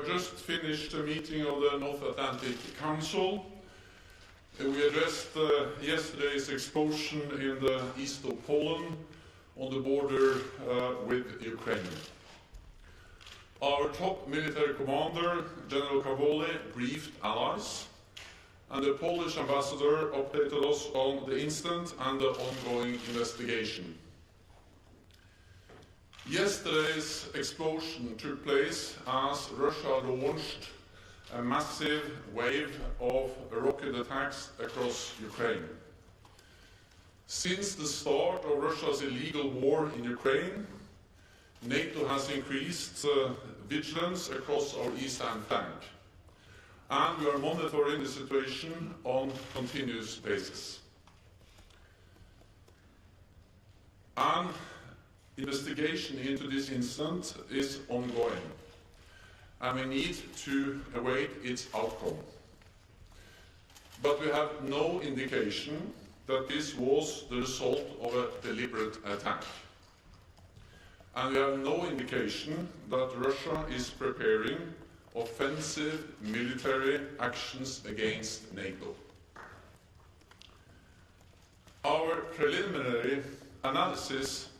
have just finished a meeting of the North Atlantic Council. We addressed yesterday's explosion in the east of Poland on the border with Ukraine. Our top military commander, General Cavoli, briefed allies, and the Polish ambassador updated us on the incident and the ongoing investigation. Yesterday's explosion took place as Russia launched a massive wave of rocket attacks across Ukraine. Since the start of Russia's illegal war in Ukraine, NATO has increased vigilance across our eastern flank, and we are monitoring the situation on a continuous basis. An investigation into this incident is ongoing, and we need to await its outcome. But we have no indication that this was the result of a deliberate attack. And we have no indication that Russia is preparing offensive military actions against NATO. Our preliminary analysis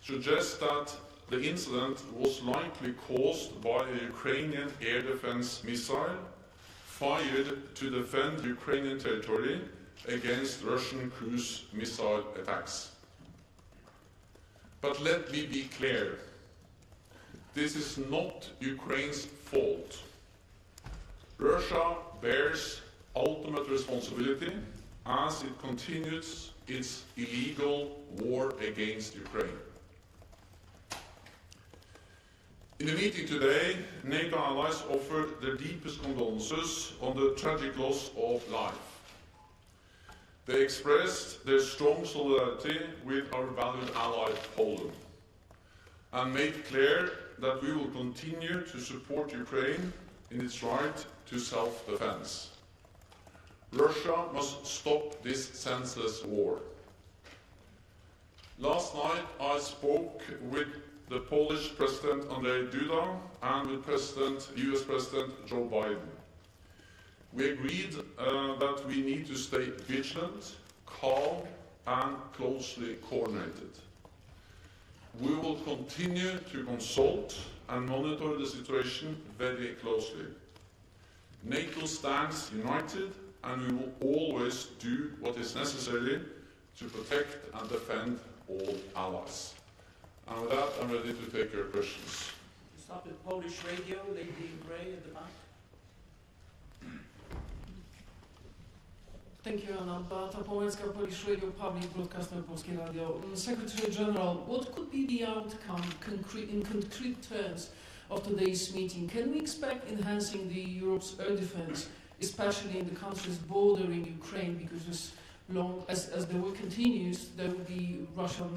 suggests that the incident was likely caused by a Ukrainian air defense missile fired to defend Ukrainian territory against Russian cruise missile attacks. But let me be clear, this is not Ukraine's fault. Russia bears ultimate responsibility as it continues its illegal war against Ukraine. In the meeting today, NATO allies offered their deepest condolences on the tragic loss of life. They expressed their strong solidarity with our valued ally Poland and made clear that we will continue to support Ukraine in its right to self-defense. Russia must stop this senseless war. Last night I spoke with the Polish President Andrzej Duda and with US President Joe Biden. We agreed that we need to stay vigilant, calm and closely coordinated. We will continue to consult and monitor the situation very closely. NATO stands united and we will always do what is necessary to protect and defend all allies. And with that, I'm ready to take your questions. We start with Polish radio, Lady in Grey at the back. Thank you, Anna. Beata Połęcka, Polish Radio, Public Broadcaster, Polskie Radio. Secretary General, what could be the outcome in concrete terms of today's meeting? Can we expect enhancing the Europe's air defense, especially in the countries bordering Ukraine, because as the war continues, there will be Russian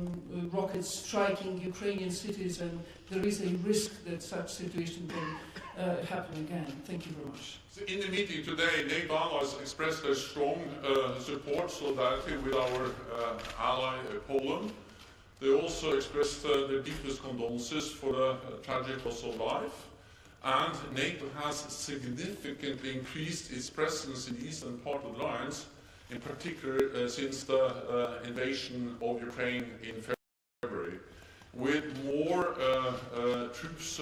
rockets striking Ukrainian cities, and there is a risk that such situation can happen again. Thank you very much. In the meeting today, NATO allies expressed their strong support, solidarity with our ally Poland. They also expressed their deepest condolences for the tragic loss of life. And NATO has significantly increased its presence in the eastern part of the alliance, in particular since the invasion of Ukraine in February, with more troops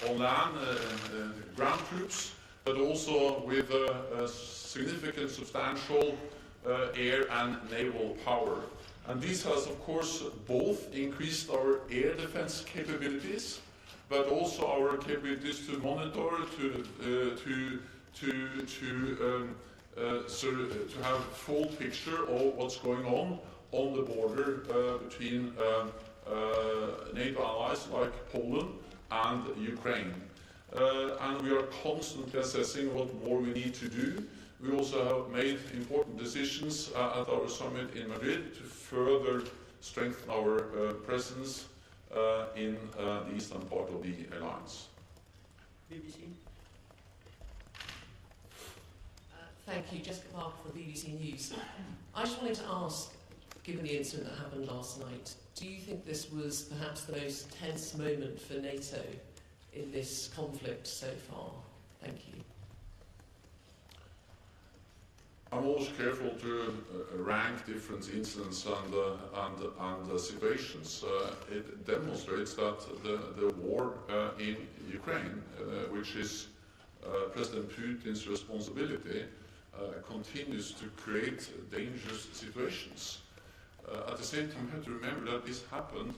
on land, ground troops, but also with significant, substantial air and naval power. And this has, of course, both increased our air defense capabilities, but also our capabilities to monitor, to have a full picture of what's going on the border between NATO allies like Poland and Ukraine. And we are constantly assessing what more we need to do. We also have made important decisions at our summit in Madrid to further strengthen our presence in the eastern part of the alliance. BBC. Thank you, Jessica Parker from BBC News. I just wanted to ask, given the incident that happened last night, do you think this was perhaps the most tense moment for NATO in this conflict so far? Thank you. I'm always careful to rank different incidents and situations. It demonstrates that the war in Ukraine, which is President Putin's responsibility, continues to create dangerous situations. At the same time, we have to remember that this happened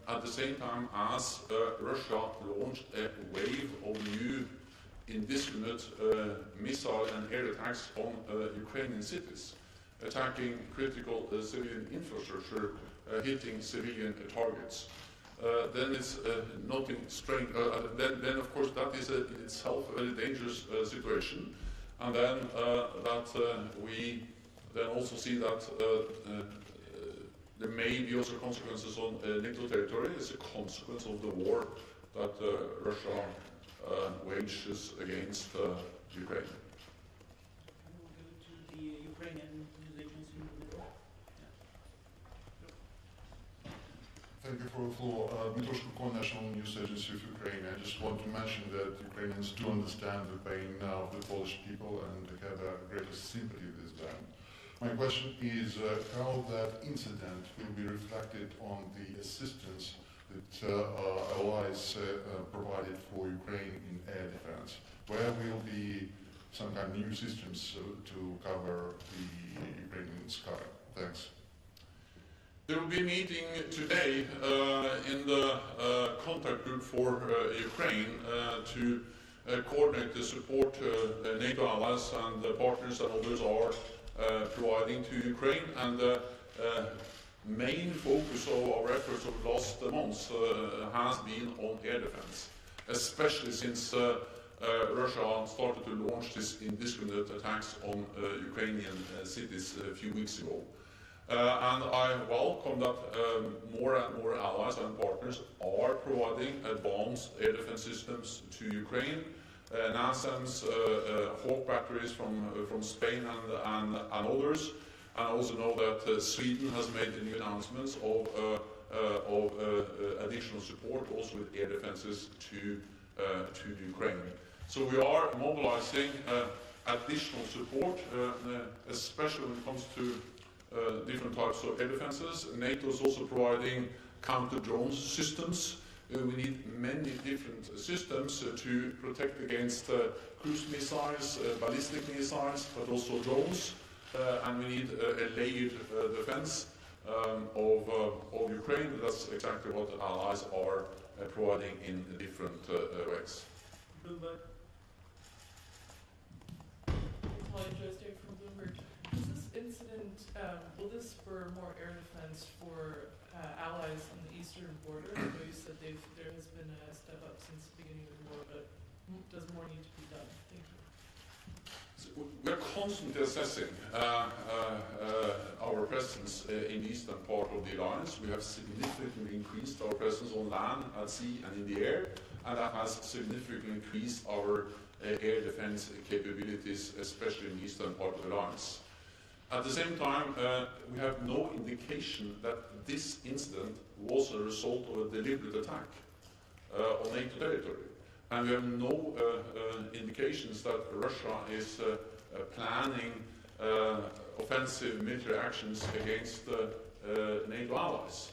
at the same time as Russia launched a wave of new indiscriminate missile and air attacks on Ukrainian cities, attacking critical civilian infrastructure, hitting civilian targets. Then it's nothing strange. Then, of course, that is in itself a very dangerous situation. And then we then also see that there may be also consequences on NATO territory. It's a consequence of the war that Russia wages against Ukraine. And we'll go to the Ukrainian news agency in the middle. Thank you for the floor. Dmytro Shkurko, National News Agency of Ukraine. I just want to mention that Ukrainians do understand the pain of the Polish people and have a greater sympathy with them. My question is how that incident will be reflected on the assistance that allies provided for Ukraine in air defense. Where will be some kind of new systems to cover the Ukrainian sky? Thanks. There will be a meeting today in the contact group for Ukraine to coordinate the support NATO allies and partners and others are providing to Ukraine. And main focus of our efforts over the last months has been on air defense, especially since Russia started to launch these indiscriminate attacks on Ukrainian cities a few weeks ago. And I welcome that more and more allies and partners are providing advanced air defense systems to Ukraine. NASAMS, Hawk batteries from Spain and others. I also know that Sweden has made new announcements of additional support, also with air defenses to Ukraine. So we are mobilizing additional support, especially when it comes to different types of air defenses. NATO is also providing counter-drone systems. We need many different systems to protect against cruise missiles, ballistic missiles, but also drones. And we need a layered defense of Ukraine. That's exactly what the allies are providing in different ways. Bloomberg. Molly Joesday from Bloomberg. Does this incident, will this spur more air defense for allies on the eastern border? I know you said there has been a step up since the beginning of the war, but does more need to be done? Thank you. We're constantly assessing our presence in the eastern part of the alliance. We have significantly increased our presence on land, at sea and in the air, and that has significantly increased our air defense capabilities, especially in the eastern part of the alliance. At the same time, we have no indication that this incident was a result of a deliberate attack on NATO territory. And we have no indications that Russia is planning offensive military actions against NATO allies.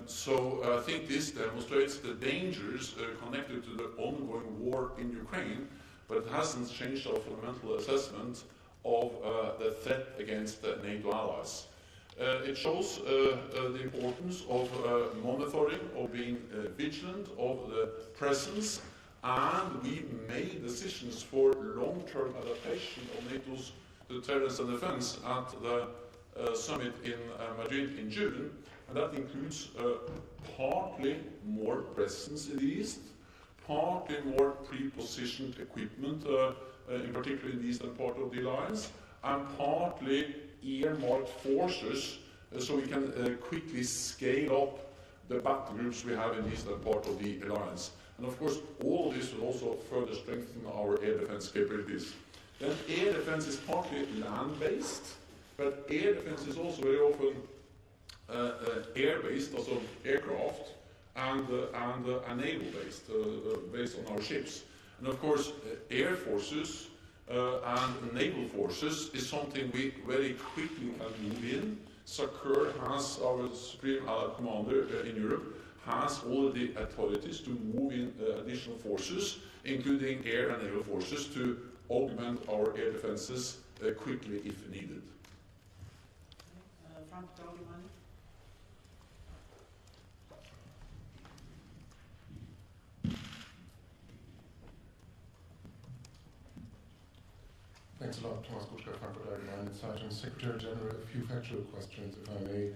So I think this demonstrates the dangers connected to the ongoing war in Ukraine, but it hasn't changed our fundamental assessment of the threat against NATO allies. It shows the importance of monitoring, of being vigilant, of the presence, and we made decisions for long-term adaptation of NATO's deterrence and defense at the summit in Madrid in June, and that includes partly more presence in the east, partly more pre-positioned equipment, in particular in the eastern part of the alliance, and partly earmarked forces so we can quickly scale up the battle groups we have in the eastern part of the alliance. And of course, all of this will also further strengthen our air defense capabilities. Then air defense is partly land-based, but air defense is also very often air-based, also aircraft. and naval-based, based on our ships. And of course, air forces and naval forces is something we very quickly can move in. SACEUR has, our Supreme Allied Commander in Europe, has all the authorities to move in additional forces, including air and naval forces, to augment our air defenses quickly if needed. Frank Dahlman. Thanks a lot, Thomas Buschka, Frankfurt Allgemeine Zeitung. Secretary General, a few factual questions, if I may.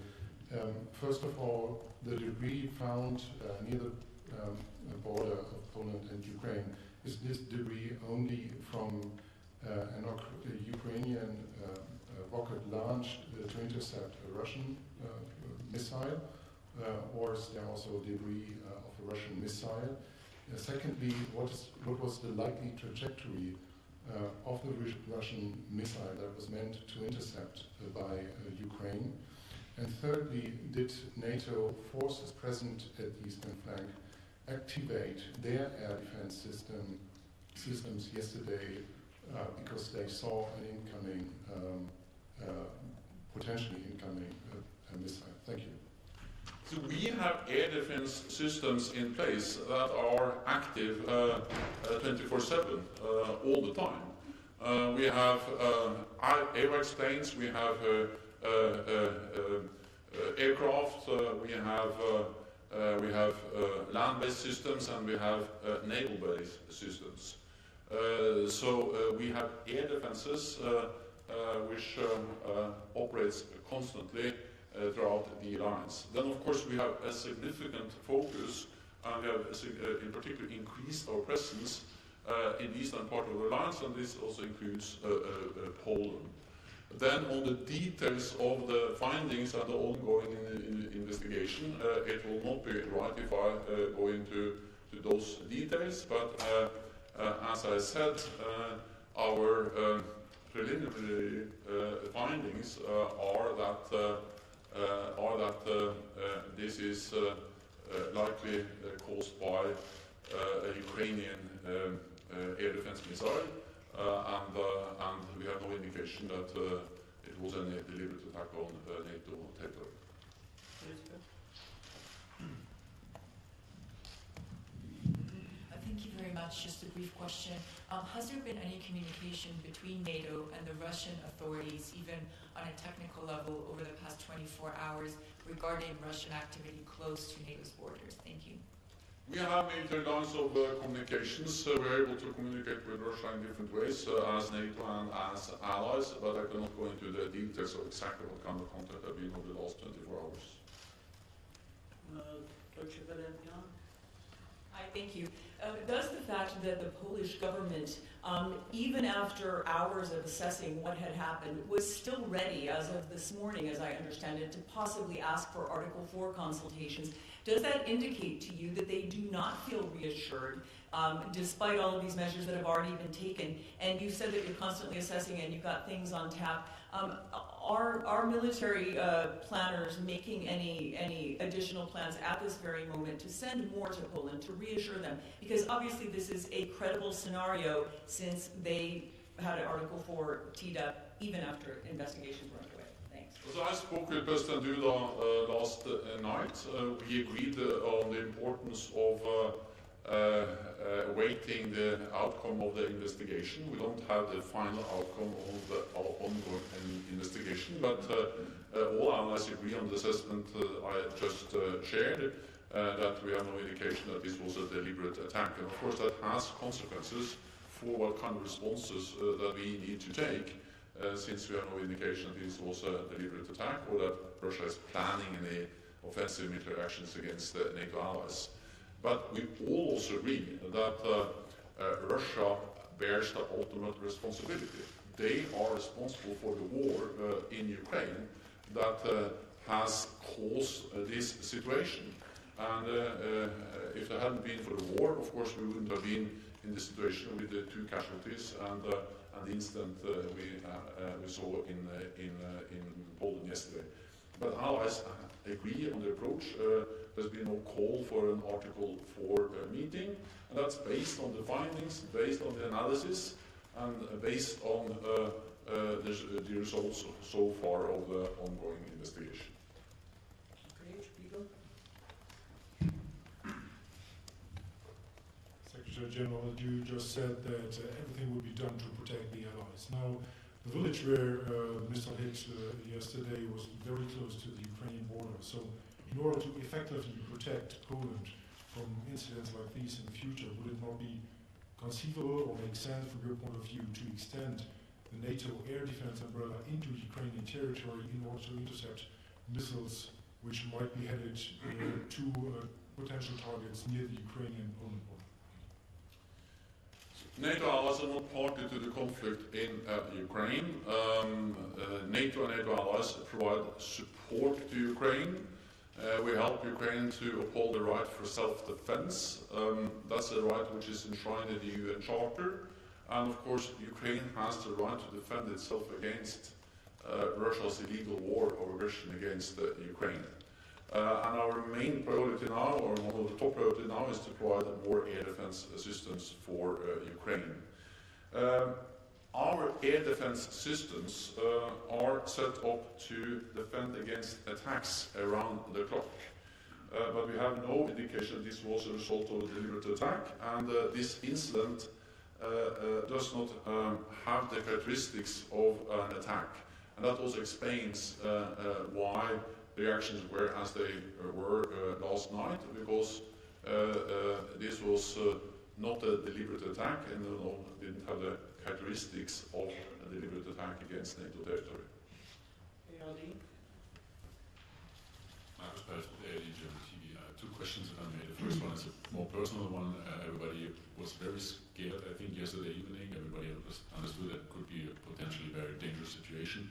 First of all, the debris found near the border of Poland and Ukraine, is this debris only from a Ukrainian rocket launched to intercept a Russian missile, or is there also debris of a Russian missile? Secondly, what was the likely trajectory of the Russian missile that was meant to intercept by Ukraine? And thirdly, did NATO forces present at the eastern flank activate their air defense systems yesterday because they saw an incoming, potentially incoming missile? Thank you. So we have air defense systems in place that are active 24/7 all the time. We have AWACS planes, we have aircraft, we have land-based systems, and we have naval-based systems. So we have air defenses which operates constantly throughout the alliance. Then, of course, we have a significant focus, and we have, in particular, increased our presence in the eastern part of the alliance, and this also includes Poland. Then, on the details of the findings and the ongoing investigation, it will not be right if I go into those details, but as I said, our preliminary findings are that this is likely caused by a Ukrainian air defense missile, and we have no indication that it was any deliberate attack on NATO territory. Thank you very much. Just a brief question. Has there been any communication between NATO and the Russian authorities, even on a technical level, over the past 24 hours regarding Russian activity close to NATO's borders? Thank you. We have military lines of communications. We're able to communicate with Russia in different ways as NATO and as allies, but I cannot go into the details of exactly what kind of contact there have been over the last 24 hours. Hi, thank you. Does the fact that the Polish government, even after hours of assessing what had happened, was still ready, as of this morning, as I understand it, to possibly ask for Article 4 consultations, does that indicate to you that they do not feel reassured, despite all of these measures that have already been taken? And you said that you're constantly assessing and you've got things on tap. Are military planners making any additional plans at this very moment to send more to Poland, to reassure them? Because obviously this is a credible scenario since they had an Article 4 teed up even after investigations were underway. Thanks. So I spoke with President Duda last night. We agreed on the importance of awaiting the outcome of the investigation. We don't have the final outcome of the ongoing investigation, but all allies agree on the assessment I just shared, that we have no indication that this was a deliberate attack. And of course that has consequences for what kind of responses that we need to take, since we have no indication that this was a deliberate attack or that Russia is planning any offensive military actions against NATO allies. But we all also agree that Russia bears the ultimate responsibility. They are responsible for the war in Ukraine that has caused this situation. And if it hadn't been for the war, of course, we wouldn't have been in the situation with the 2 casualties and the incident we saw in Poland yesterday. but allies agree on the approach. There's been no call for an Article 4 meeting, and that's based on the findings, based on the analysis, and based on the results so far of the ongoing investigation. Okay, Spiegel. Secretary General, you just said that everything will be done to protect the allies. Now, the village where Mr. Hicks yesterday was very close to the Ukrainian border, so in order to effectively protect Poland from incidents like these in the future, would it not be conceivable or make sense from your point of view to extend the NATO air defense umbrella into Ukrainian territory in order to intercept missiles which might be headed to potential targets near the Ukrainian-Poland border? NATO allies are not party to the conflict in Ukraine. NATO and NATO allies provide support to Ukraine. We help Ukraine to uphold the right for self-defense. That's a right which is enshrined in the UN Charter. And of course, Ukraine has the right to defend itself against Russia's illegal war of aggression against Ukraine. And our main priority now, or one of the top priorities now, is to provide more air defense systems for Ukraine. Our air defense systems are set up to defend against attacks around the clock. But we have no indication this was a result of a deliberate attack, and this incident does not have the characteristics of an attack. And that also explains why the reactions were as they were last night, because this was not a deliberate attack and didn't have the characteristics of a deliberate attack against NATO territory. ALD. Marcus Pers, ALD German TV. Two questions, if I may. The first one is a more personal one. Everybody was very scared, I think, yesterday evening. Everybody understood that it could be a potentially very dangerous situation.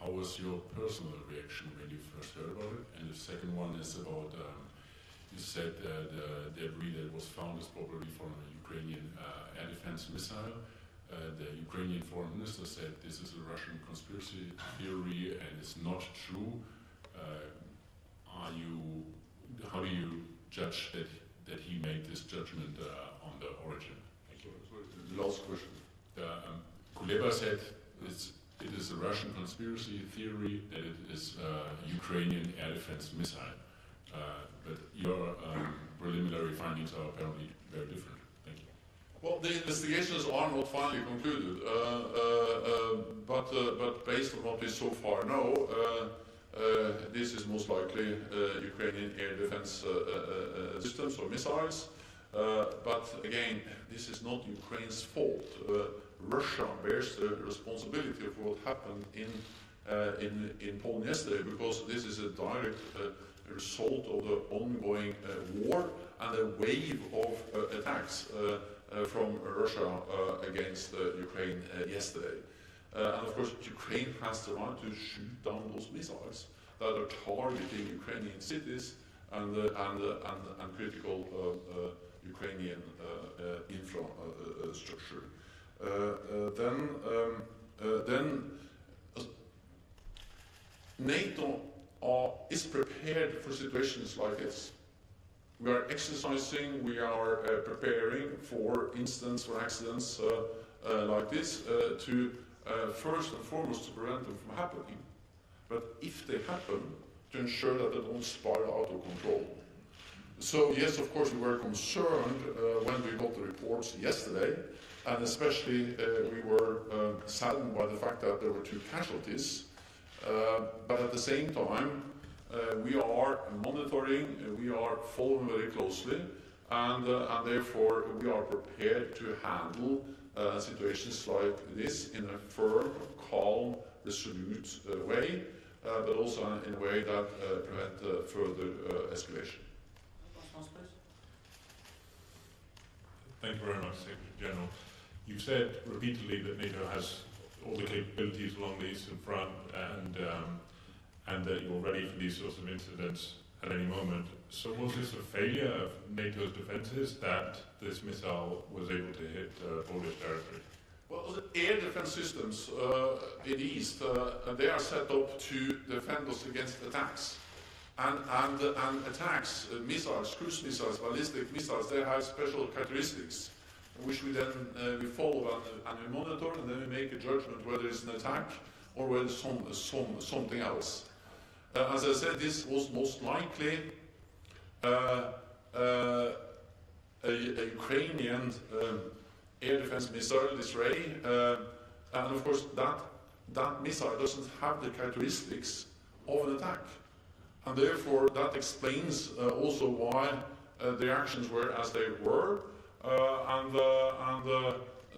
How was your personal reaction when you first heard about it? And the second one is about, you said the debris that was found is probably from a Ukrainian air defense missile. The Ukrainian foreign minister said this is a Russian conspiracy theory and it's not true. How do you judge that he made this judgment on the origin? Thank you. The last question. Kuleba said it is a Russian conspiracy theory that it is a Ukrainian air defense missile. But your preliminary findings are apparently very different. Thank you. Well, the investigations are not finally concluded, but based on what we so far know, this is most likely Ukrainian air defense systems or missiles. But again, this is not Ukraine's fault. Russia bears the responsibility for what happened in Poland yesterday, because this is a direct result of the ongoing war and a wave of attacks from Russia against Ukraine yesterday. And of course, Ukraine has the right to shoot down those missiles that are targeting Ukrainian cities and critical Ukrainian infrastructure. Then NATO is prepared for situations like this. We are exercising, we are preparing for incidents or accidents like this to first and foremost to prevent them from happening. But if they happen, to ensure that they don't spiral out of control. So yes, of course, we were concerned when we got the reports yesterday, and especially we were saddened by the fact that there were 2 casualties. But at the same time, we are monitoring, we are following very closely, and therefore we are prepared to handle situations like this in a firm, calm, resolute way, but also in a way that prevent further escalation. Thank you very much, Secretary General. You've said repeatedly that NATO has all the capabilities along the Eastern Front and that you're ready for these sorts of incidents at any moment. So was this a failure of NATO's defences that this missile was able to hit Polish territory? Well, the air defense systems in the east, they are set up to defend us against attacks. And attacks, missiles, cruise missiles, ballistic missiles, they have special characteristics, which we then we follow and we monitor, and then we make a judgment whether it's an attack or whether it's something else. As I said, this was most likely a Ukrainian air defense missile, this Ray, and of course that missile doesn't have the characteristics of an attack. And therefore that explains also why the actions were as they were, and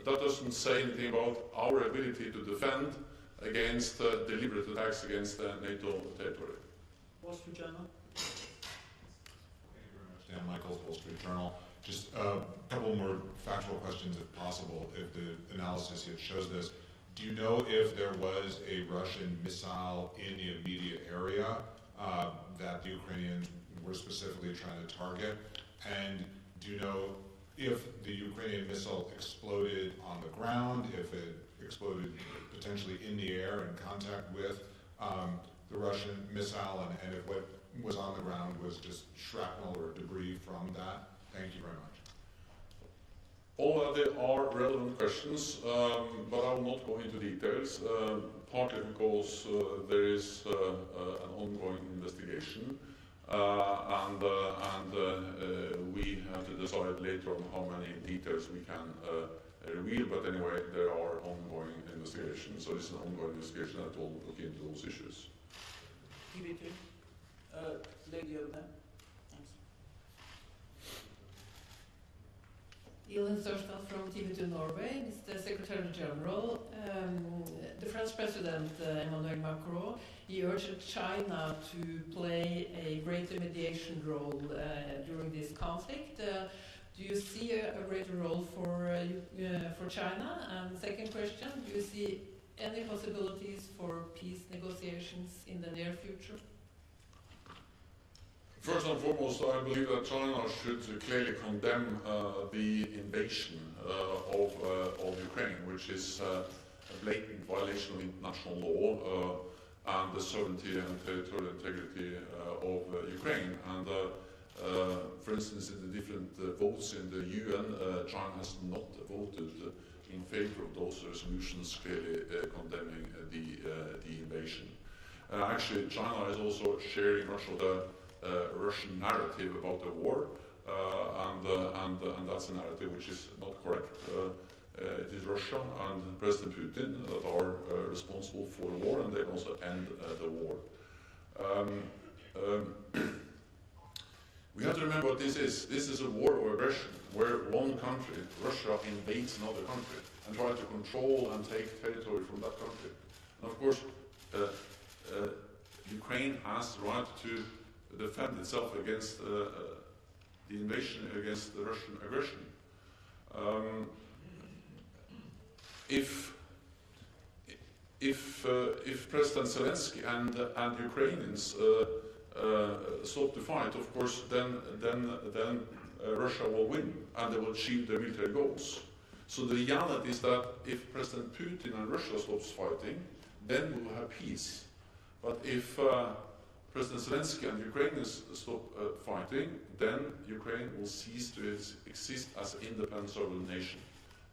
that doesn't say anything about our ability to defend against deliberate attacks against NATO territory. Wall Street Journal. Thank you very much, Dan Michaels, Wall Street Journal. Just a couple more factual questions, if possible, if the analysis yet shows this. Do you know if there was a Russian missile in the immediate area that the Ukrainians were specifically trying to target? And do you know if the Ukrainian missile exploded on the ground, if it exploded potentially in the air in contact with the Russian missile, and if what was on the ground was just shrapnel or debris from that? Thank you very much. All of them are relevant questions, but I will not go into details, partly because there is an ongoing investigation, and we have to decide later on how many details we can reveal, but anyway, there are ongoing investigations, so it's an ongoing investigation that will look into those issues. TV2. Lady over there. Thanks. Elin Sørsdal from TV2 Norway, Mr. Secretary General. The French President Emmanuel Macron, he urged China to play a greater mediation role during this conflict. Do you see a greater role for China? And second question, do you see any possibilities for peace negotiations in the near future? First and foremost, I believe that China should clearly condemn the invasion of Ukraine, which is a blatant violation of international law and the sovereignty and territorial integrity of Ukraine. And for instance, in the different votes in the UN, China has not voted in favor of those resolutions clearly condemning the invasion. Actually, China is also sharing much of the Russian narrative about the war, and that's a narrative which is not correct. It is Russia and President Putin that are responsible for the war, and they also end the war. We have to remember what this is. This is a war of aggression, where one country, Russia, invades another country and tries to control and take territory from that country. And of course, Ukraine has the right to defend itself against the invasion, against the Russian aggression. If President Zelensky and Ukrainians stop the fight, of course, then Russia will win and they will achieve their military goals. So the reality is that if President Putin and Russia stops fighting, then we will have peace. But if President Zelensky and Ukrainians stop fighting, then Ukraine will cease to exist as an independent sovereign nation.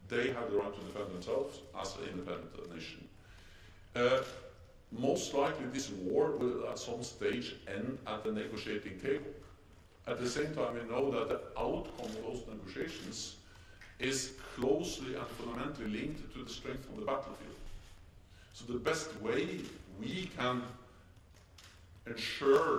They have the right to defend themselves as an independent nation. Most likely this war will at some stage end at the negotiating table. At the same time, we know that the outcome of those negotiations is closely and fundamentally linked to the strength of the battlefield. So the best way we can ensure,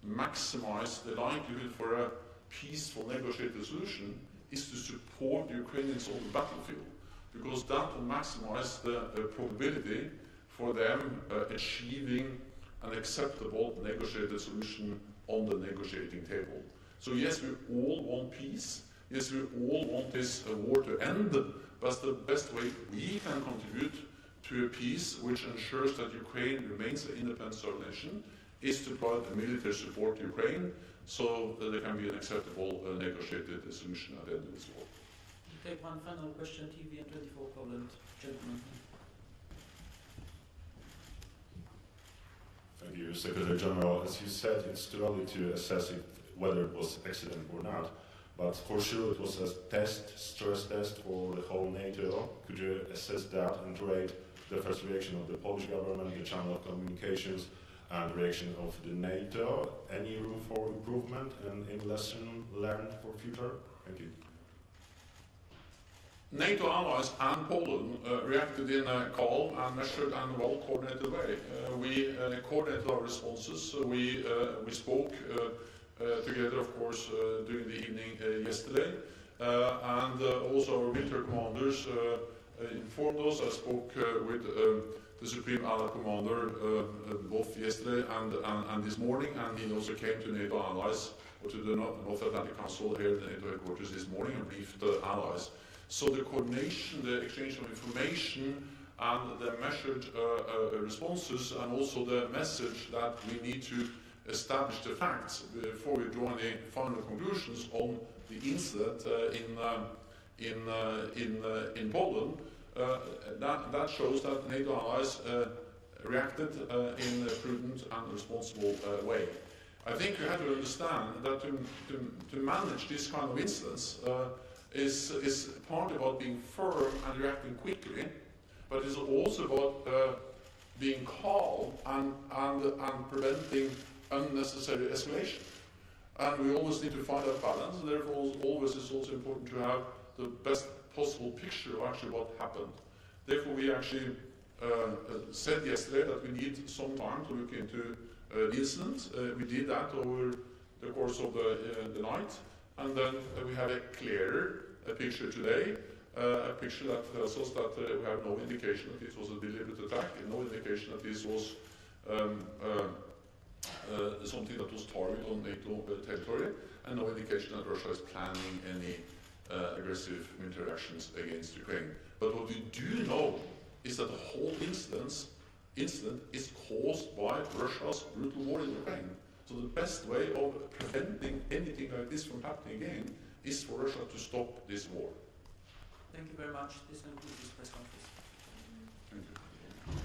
maximize the likelihood for a peaceful negotiated solution is to support the Ukrainians on the battlefield, because that will maximize the probability for them achieving an acceptable negotiated solution on the negotiating table. So yes, we all want peace. Yes, we all want this war to end, but the best way we can contribute to a peace which ensures that Ukraine remains an independent sovereign nation is to provide military support to Ukraine so that there can be an acceptable negotiated solution at the end of this war. We'll take one final question, TV and 24 Poland. Gentlemen. Thank you, Secretary General. As you said, it's too early to assess whether it was accident or not. But for sure it was a stress test for the whole NATO. Could you assess that and rate the first reaction of the Polish government, the channel of communications, and the reaction of the NATO? Any room for improvement and any lesson learned for future? Thank you. NATO allies and Poland reacted in a calm and measured and well-coordinated way. We coordinated our responses. We spoke together, of course, during the evening yesterday, and also our winter commanders informed us. I spoke with the Supreme Allied Commander both yesterday and this morning, and he also came to NATO allies, or to the North Atlantic Council here at the NATO headquarters this morning and briefed the allies. So the coordination, the exchange of information, and the measured responses, and also the message that we need to establish the facts before we draw any final conclusions on the incident in Poland, that shows that NATO allies reacted in a prudent and responsible way. I think you have to understand that to manage this kind of incidents is part about being firm and reacting quickly, but it's also about being calm and preventing unnecessary escalation. And we always need to find that balance. Therefore, always it's also important to have the best possible picture of actually what happened. Therefore, we actually said yesterday that we need some time to look into the incident. We did that over the course of the night, and then we have a clearer picture today, a picture that tells us that we have no indication that this was a deliberate attack, and no indication that this was something that was targeted on NATO territory, and no indication that Russia is planning any aggressive military actions against Ukraine. But what we do know is that the whole incident is caused by Russia's brutal war in Ukraine. So the best way of preventing anything like this from happening again is for Russia to stop this war. Thank you very much. This concludes this press conference. Thank you.